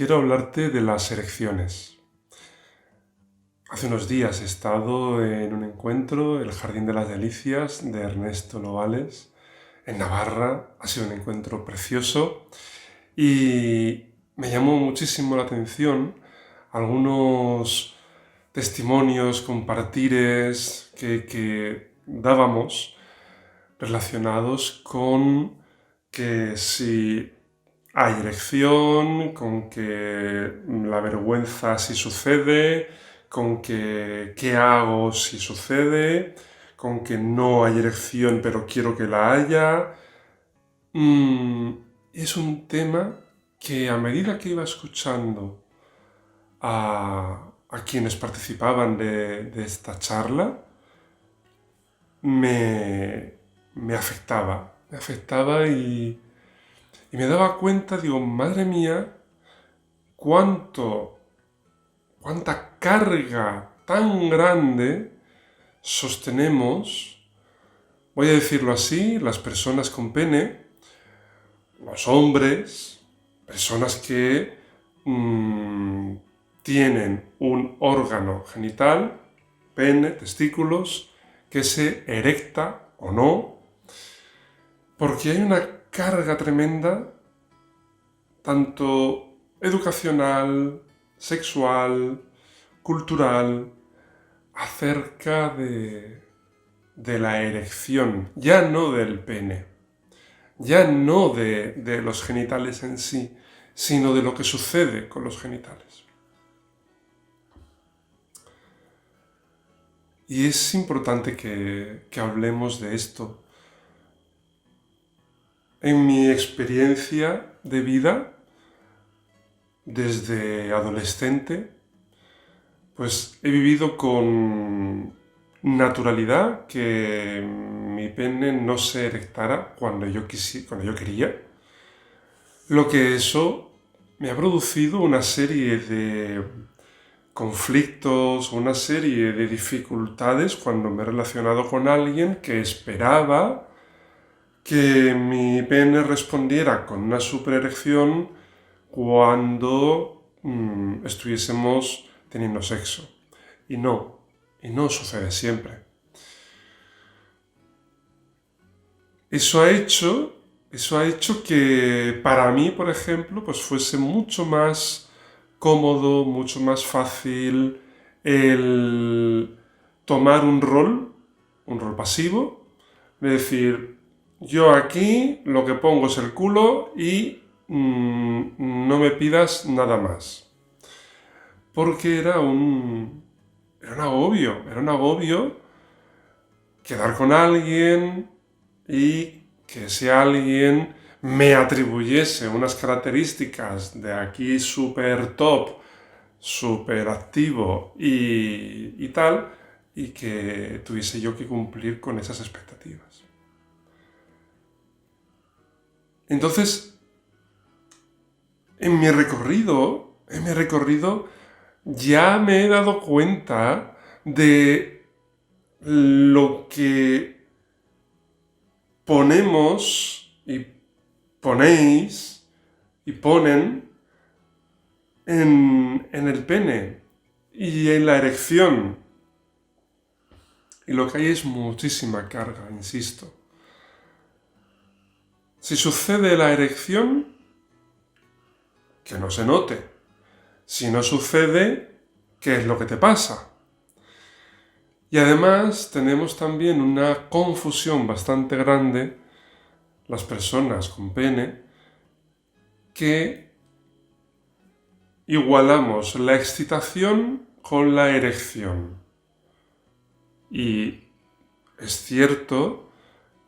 quiero hablarte de las erecciones. Hace unos días he estado en un encuentro, el Jardín de las Delicias de Ernesto Novales, en Navarra. Ha sido un encuentro precioso y me llamó muchísimo la atención algunos testimonios, compartires que dábamos relacionados con que si hay erección, con que la vergüenza si sucede, con que qué hago si sucede, con que no hay erección pero quiero que la haya. Es un tema que a medida que iba escuchando a quienes participaban de esta charla, me afectaba y me daba cuenta, digo, madre mía, cuánta carga tan grande sostenemos, voy a decirlo así, las personas con pene, los hombres, personas que tienen un órgano genital, pene, testículos, que se erecta o no, porque hay una carga tremenda, tanto educacional, sexual, cultural, acerca de la erección, ya no del pene, ya no de los genitales en sí, sino de lo que sucede con los genitales. Y es importante que hablemos de esto. En mi experiencia de vida, desde adolescente, pues he vivido con naturalidad que mi pene no se erectara cuando yo quería, lo que eso me ha producido una serie de conflictos, una serie de dificultades cuando me he relacionado con alguien que esperaba que mi pene respondiera con una supererección cuando estuviésemos teniendo sexo. Y no sucede siempre. Eso ha hecho que para mí, por ejemplo, pues fuese mucho más cómodo, mucho más fácil el tomar un rol pasivo, de decir, yo aquí lo que pongo es el culo y no me pidas nada más. Porque era un agobio quedar con alguien y que ese alguien me atribuyese unas características de aquí súper top, súper activo y tal, y que tuviese yo que cumplir con esas expectativas. Entonces, en mi recorrido ya me he dado cuenta de lo que ponemos y ponéis y ponen en el pene y en la erección. Y lo que hay es muchísima carga, insisto. Si sucede la erección, que no se note. Si no sucede, ¿qué es lo que te pasa? Y además tenemos también una confusión bastante grande, las personas con pene, que igualamos la excitación con la erección. Y es cierto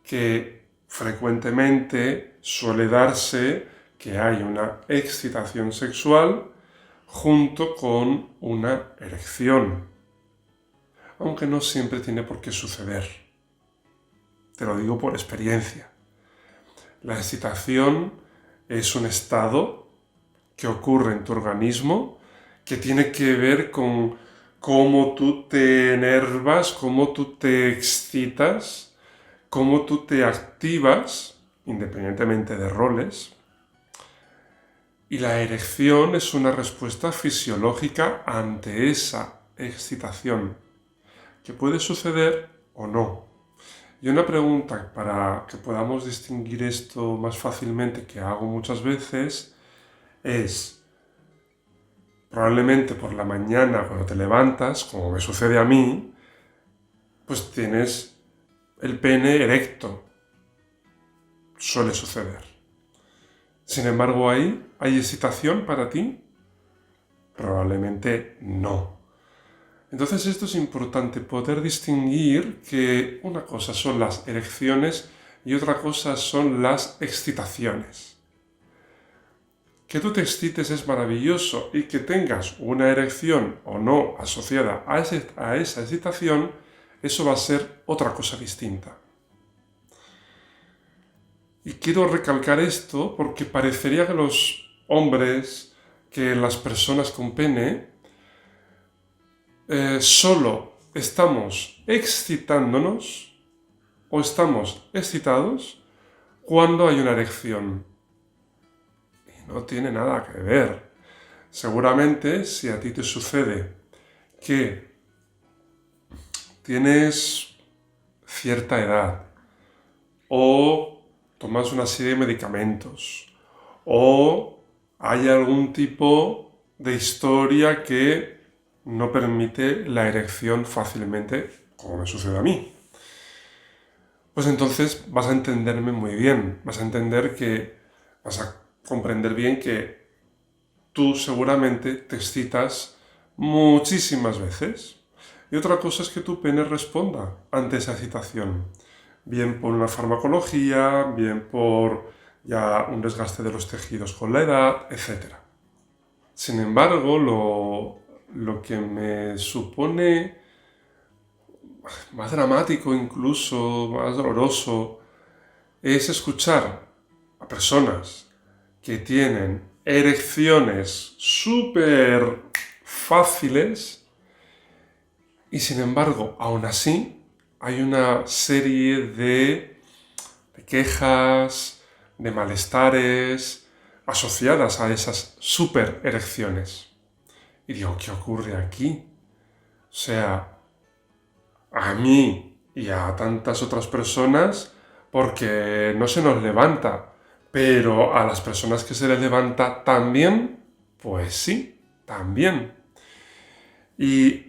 que frecuentemente suele darse que hay una excitación sexual junto con una erección, aunque no siempre tiene por qué suceder. Te lo digo por experiencia. La excitación es un estado que ocurre en tu organismo que tiene que ver con cómo tú te enervas, cómo tú te excitas, cómo tú te activas, independientemente de roles, Y la erección es una respuesta fisiológica ante esa excitación, que puede suceder o no. Y una pregunta para que podamos distinguir esto más fácilmente, que hago muchas veces, es, probablemente por la mañana cuando te levantas, como me sucede a mí, pues tienes el pene erecto. Suele suceder. Sin embargo, ¿hay excitación para ti? Probablemente no. Entonces esto es importante, poder distinguir que una cosa son las erecciones y otra cosa son las excitaciones. Que tú te excites es maravilloso y que tengas una erección o no asociada a esa excitación, eso va a ser otra cosa distinta. Y quiero recalcar esto porque parecería que los hombres, que las personas con pene, solo estamos excitándonos o estamos excitados cuando hay una erección. Y no tiene nada que ver. Seguramente si a ti te sucede que tienes cierta edad o tomas una serie de medicamentos o hay algún tipo de historia que no permite la erección fácilmente, como me sucede a mí, pues entonces vas a entenderme muy bien, vas a comprender bien que tú seguramente te excitas muchísimas veces. Y otra cosa es que tu pene responda ante esa excitación, bien por una farmacología, bien por ya un desgaste de los tejidos con la edad, etc. Sin embargo, lo que me supone más dramático, incluso más doloroso, es escuchar a personas que tienen erecciones súper fáciles y sin embargo, aún así, hay una serie de quejas, de malestares asociadas a esas súper erecciones. Y digo, ¿qué ocurre aquí? O sea, a mí y a tantas otras personas, porque no se nos levanta, pero a las personas que se les levanta también, pues sí, también. Y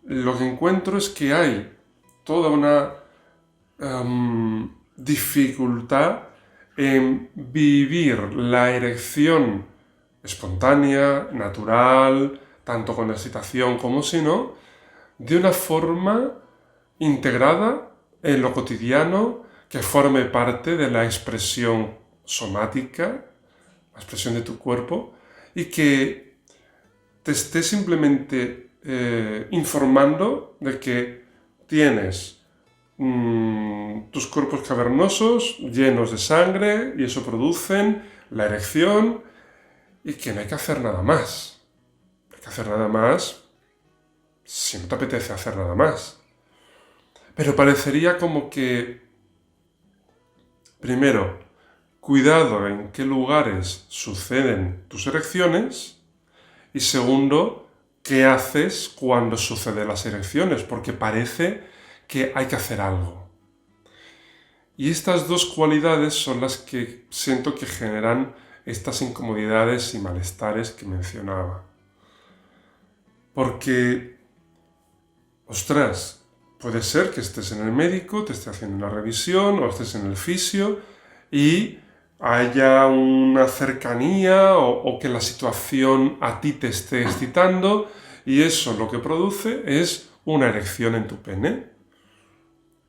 lo que encuentro es que hay toda una dificultad en vivir la erección espontánea, natural, tanto con excitación como si no, de una forma integrada en lo cotidiano, que forme parte de la expresión somática, la expresión de tu cuerpo, y que te esté simplemente informando de que tienes tus cuerpos cavernosos llenos de sangre y eso producen la erección y que no hay que hacer nada más. No hay que hacer nada más si no te apetece hacer nada más. Pero parecería como que, primero, cuidado en qué lugares suceden tus erecciones y segundo, qué haces cuando suceden las erecciones, porque parece que hay que hacer algo. Y estas dos cualidades son las que siento que generan estas incomodidades y malestares que mencionaba. Porque, ostras, puede ser que estés en el médico, te esté haciendo una revisión o estés en el fisio y haya una cercanía o que la situación a ti te esté excitando y eso lo que produce es una erección en tu pene.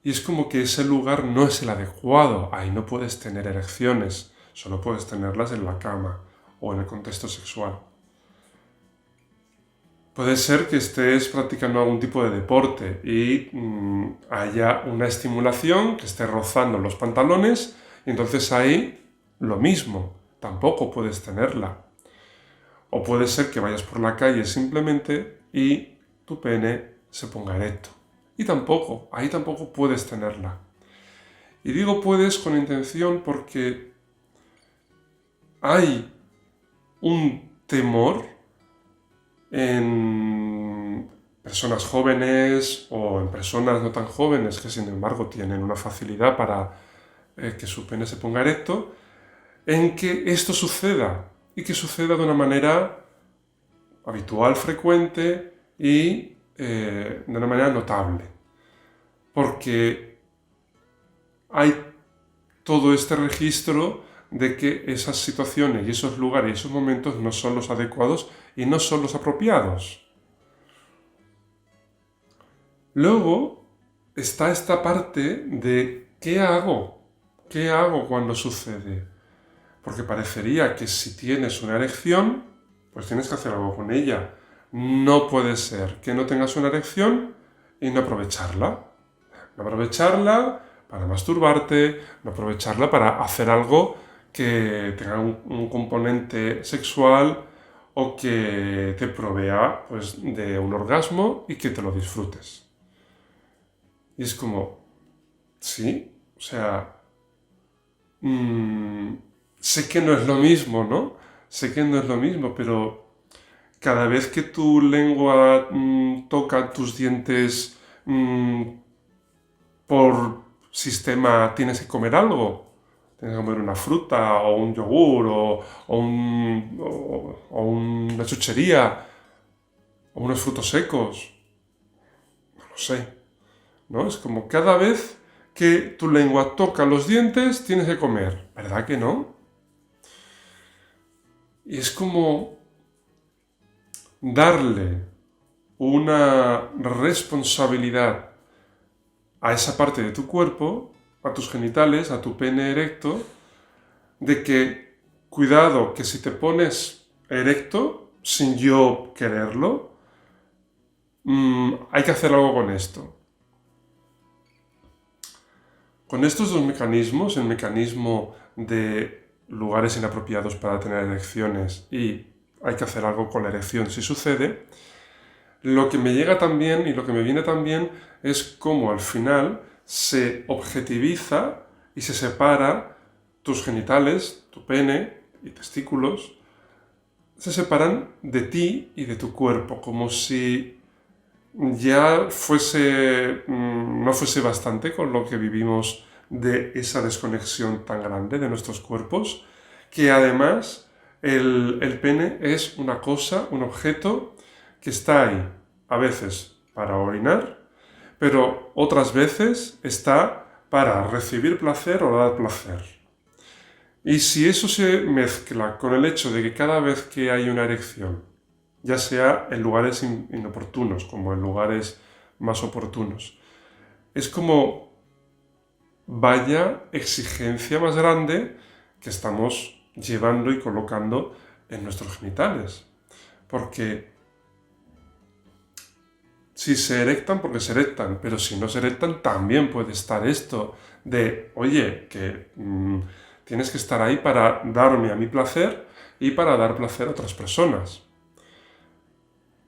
Y es como que ese lugar no es el adecuado, ahí no puedes tener erecciones, solo puedes tenerlas en la cama o en el contexto sexual. Puede ser que estés practicando algún tipo de deporte y haya una estimulación que esté rozando los pantalones y entonces ahí lo mismo, tampoco puedes tenerla. O puede ser que vayas por la calle simplemente y tu pene se ponga erecto. Y ahí tampoco puedes tenerla. Y digo puedes con intención porque hay un temor en personas jóvenes o en personas no tan jóvenes que sin embargo tienen una facilidad para que su pene se ponga erecto, en que esto suceda y que suceda de una manera habitual, frecuente y de una manera notable. Porque hay todo este registro de que esas situaciones y esos lugares y esos momentos no son los adecuados y no son los apropiados. Luego está esta parte de ¿qué hago? ¿Qué hago cuando sucede? Porque parecería que si tienes una erección, pues tienes que hacer algo con ella. No puede ser que no tengas una erección y no aprovecharla. No aprovecharla para masturbarte, no aprovecharla para hacer algo que tenga un componente sexual o que te provea pues, de un orgasmo y que te lo disfrutes. Y es como, sí, o sea, sé que no es lo mismo, ¿no? Sé que no es lo mismo, pero cada vez que tu lengua toca tus dientes por sistema tienes que comer algo. Tienes que comer una fruta o un yogur o una chuchería o unos frutos secos. No lo sé, ¿no? Es como cada vez que tu lengua toca los dientes tienes que comer. ¿Verdad que no? Y es como darle una responsabilidad a esa parte de tu cuerpo, a tus genitales, a tu pene erecto, de que, cuidado, que si te pones erecto, sin yo quererlo, hay que hacer algo con esto. Con estos dos mecanismos, el mecanismo de lugares inapropiados para tener erecciones y hay que hacer algo con la erección si sucede, lo que me llega también y lo que me viene también es cómo al final se objetiviza y se separa tus genitales, tu pene y testículos, se separan de ti y de tu cuerpo, como si ya no fuese bastante con lo que vivimos de esa desconexión tan grande de nuestros cuerpos, que además el pene es una cosa, un objeto que está ahí, a veces para orinar, pero otras veces está para recibir placer o dar placer. Y si eso se mezcla con el hecho de que cada vez que hay una erección, ya sea en lugares inoportunos como en lugares más oportunos, es como vaya exigencia más grande que estamos llevando y colocando en nuestros genitales. Porque si se erectan, porque se erectan, pero si no se erectan, también puede estar esto de, oye, que tienes que estar ahí para darme a mi placer y para dar placer a otras personas.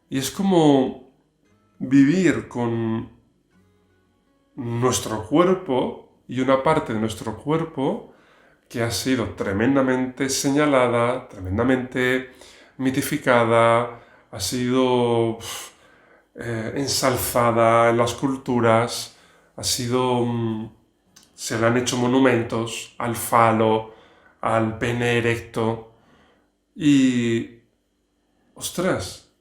Y es como vivir con nuestro cuerpo y una parte de nuestro cuerpo que ha sido tremendamente señalada, tremendamente mitificada, ha sido ensalzada en las culturas, se le han hecho monumentos al falo, al pene erecto y, ostras,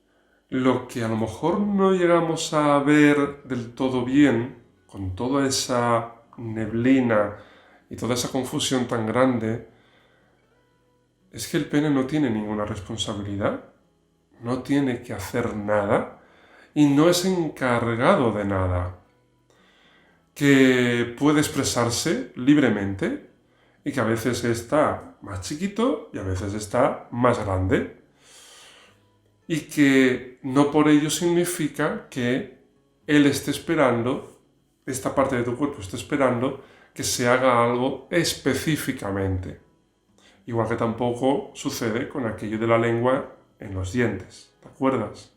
lo que a lo mejor no llegamos a ver del todo bien, con toda esa neblina y toda esa confusión tan grande, es que el pene no tiene ninguna responsabilidad, no tiene que hacer nada y no es encargado de nada, que puede expresarse libremente y que a veces está más chiquito y a veces está más grande y que no por ello significa que él esté esperando, esta parte de tu cuerpo esté esperando que se haga algo específicamente. Igual que tampoco sucede con aquello de la lengua en los dientes, ¿te acuerdas?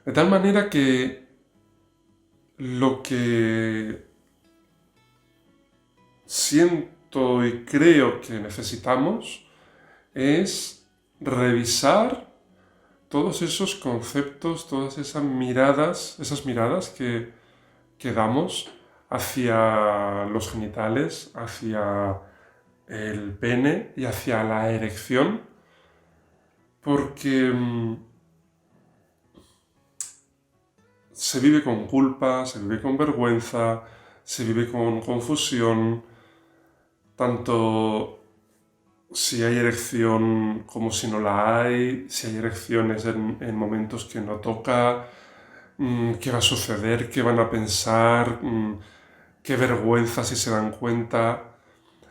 De tal manera que lo que siento y creo que necesitamos es revisar todos esos conceptos, todas esas miradas que damos hacia los genitales, hacia el pene y hacia la erección, porque se vive con culpa, se vive con vergüenza, se vive con confusión, tanto si hay erección como si no la hay, si hay erecciones en momentos que no toca, qué va a suceder, qué van a pensar, qué vergüenza si se dan cuenta.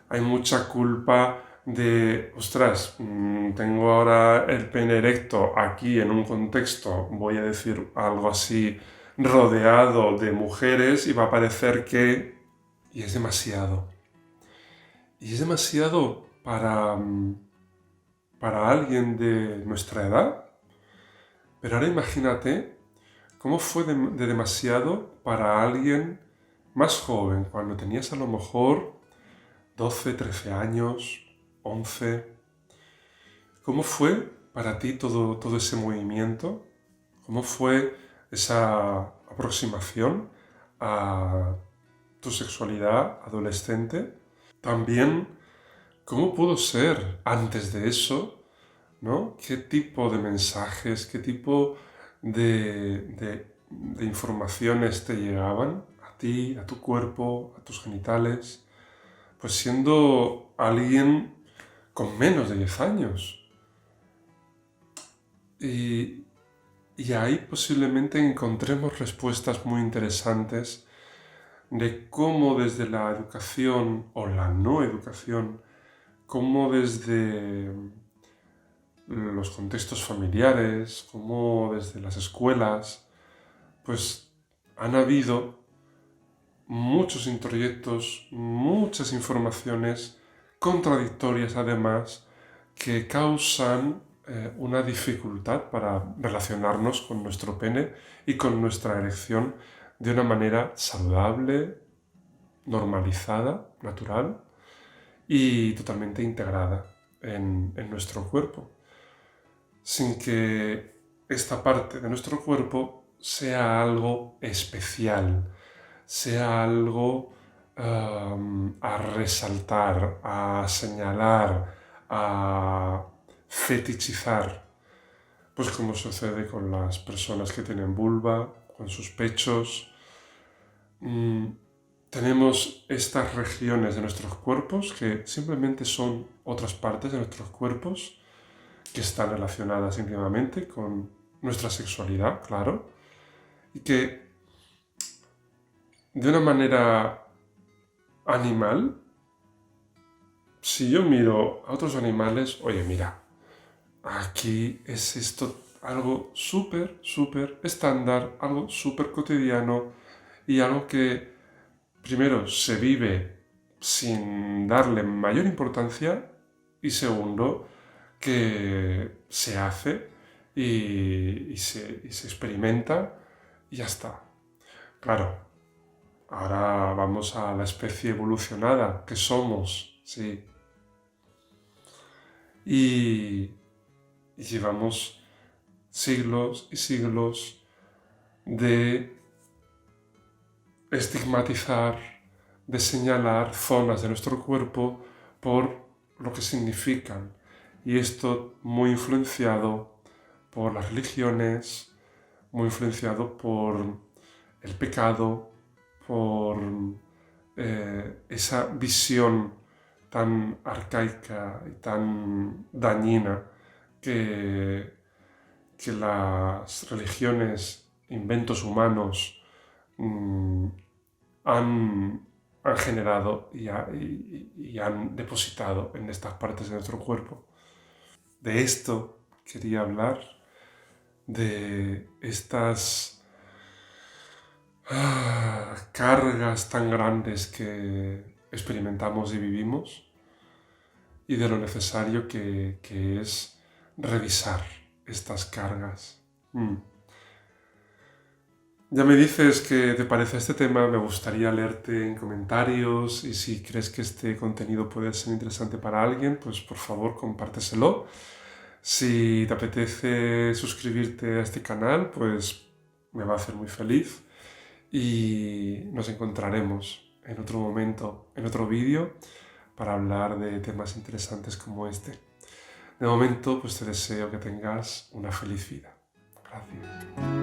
Hay mucha culpa de, ostras, tengo ahora el pene erecto aquí en un contexto, voy a decir algo así, rodeado de mujeres y va a parecer que... Y es demasiado. Y es demasiado para alguien de nuestra edad. Pero ahora imagínate cómo fue de demasiado para alguien más joven, cuando tenías a lo mejor 12, 13 años, 11. ¿Cómo fue para ti todo ese movimiento? ¿Cómo fue esa aproximación a tu sexualidad adolescente? También, ¿cómo pudo ser antes de eso? ¿No? ¿Qué tipo de mensajes, qué tipo de informaciones te llegaban a ti, a tu cuerpo, a tus genitales? Pues siendo alguien con menos de 10 años. Y, y ahí posiblemente encontremos respuestas muy interesantes de cómo desde la educación o la no educación, cómo desde los contextos familiares, cómo desde las escuelas, pues han habido muchos introyectos, muchas informaciones contradictorias además, que causan una dificultad para relacionarnos con nuestro pene y con nuestra erección de una manera saludable, normalizada, natural y totalmente integrada en nuestro cuerpo, sin que esta parte de nuestro cuerpo sea algo especial, sea algo a resaltar, a señalar, a fetichizar, pues como sucede con las personas que tienen vulva, con sus pechos. Tenemos estas regiones de nuestros cuerpos que simplemente son otras partes de nuestros cuerpos que están relacionadas íntimamente con nuestra sexualidad, claro, y que de una manera animal, si yo miro a otros animales, oye, mira, aquí es esto algo súper estándar, algo súper cotidiano y algo que primero se vive sin darle mayor importancia y segundo que se hace y se experimenta y ya está. Claro, ahora vamos a la especie evolucionada que somos, sí. Y llevamos siglos y siglos de estigmatizar, de señalar zonas de nuestro cuerpo por lo que significan. Y esto muy influenciado por las religiones, muy influenciado por el pecado, por esa visión tan arcaica y tan dañina que las religiones, inventos humanos, mm, han generado y han depositado en estas partes de nuestro cuerpo. De esto quería hablar, de estas cargas tan grandes que experimentamos y vivimos y de lo necesario que es revisar estas cargas. Ya me dices qué te parece este tema, me gustaría leerte en comentarios y si crees que este contenido puede ser interesante para alguien, pues por favor compárteselo. Si te apetece suscribirte a este canal, pues me va a hacer muy feliz y nos encontraremos en otro momento, en otro vídeo, para hablar de temas interesantes como este. De momento, pues te deseo que tengas una feliz vida. Gracias.